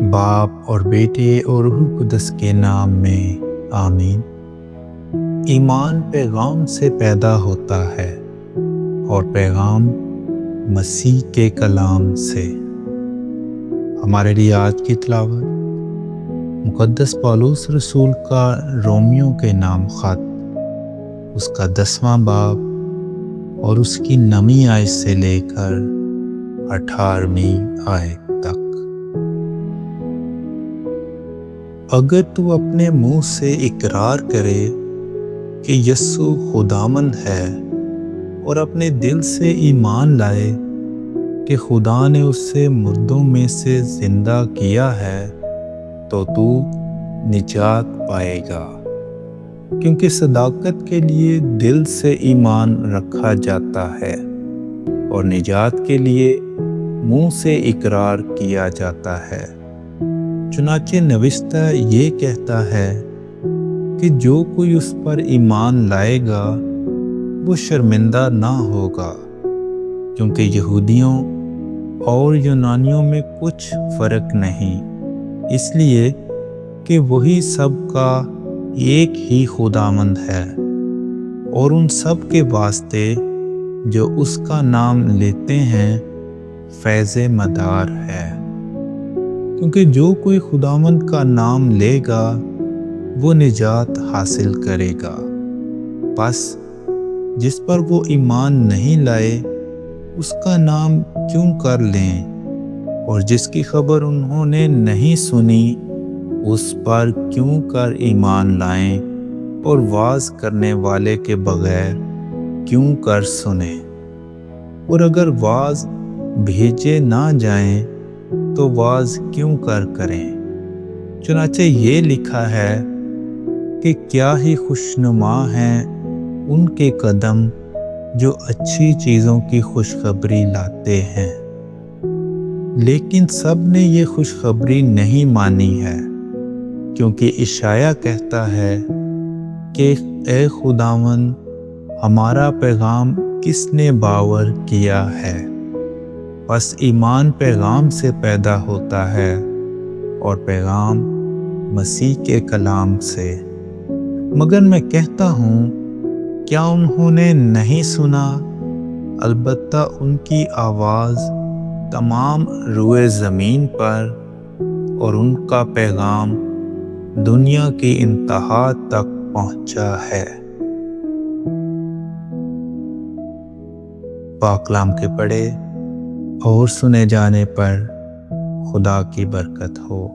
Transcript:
باپ اور بیٹے اور روح القدس کے نام میں آمین۔ ایمان پیغام سے پیدا ہوتا ہے اور پیغام مسیح کے کلام سے۔ ہمارے لیے آج کی تلاوت مقدس پولس رسول کا رومیوں کے نام خط، اس کا 10واں باب اور اس کی 9ویں آیت سے لے کر 18ویں آیت تک۔ اگر تو اپنے منہ سے اقرار کرے کہ یسوع خداوند ہے اور اپنے دل سے ایمان لائے کہ خدا نے اسے مردوں میں سے زندہ کیا ہے تو نجات پائے گا، کیونکہ صداقت کے لیے دل سے ایمان رکھا جاتا ہے اور نجات کے لیے منہ سے اقرار کیا جاتا ہے۔ چنانچہ نوشتہ یہ کہتا ہے کہ جو کوئی اس پر ایمان لائے گا وہ شرمندہ نہ ہوگا، کیونکہ یہودیوں اور یونانیوں میں کچھ فرق نہیں، اس لیے کہ وہی سب کا ایک ہی خداوند ہے اور ان سب کے واسطے جو اس کا نام لیتے ہیں فیض مدار ہے، کیونکہ جو کوئی خداوند کا نام لے گا وہ نجات حاصل کرے گا۔ بس جس پر وہ ایمان نہیں لائے اس کا نام کیوں کر لیں، اور جس کی خبر انہوں نے نہیں سنی اس پر کیوں کر ایمان لائیں، اور وعظ کرنے والے کے بغیر کیوں کر سنیں، اور اگر وعظ بھیجے نہ جائیں تو وعظ کیوں کر کریں۔ چنانچہ یہ لکھا ہے کہ کیا ہی خوشنما ہیں ان کے قدم جو اچھی چیزوں کی خوشخبری لاتے ہیں۔ لیکن سب نے یہ خوشخبری نہیں مانی ہے، کیونکہ اشعیاء کہتا ہے کہ اے خداوند، ہمارا پیغام کس نے باور کیا ہے؟ بس ایمان پیغام سے پیدا ہوتا ہے اور پیغام مسیح کے کلام سے۔ مگر میں کہتا ہوں، کیا انہوں نے نہیں سنا؟ البتہ ان کی آواز تمام روئے زمین پر اور ان کا پیغام دنیا کی انتہا تک پہنچا ہے۔ پاک کلام کے پڑھے اور سنے جانے پر خدا کی برکت ہو۔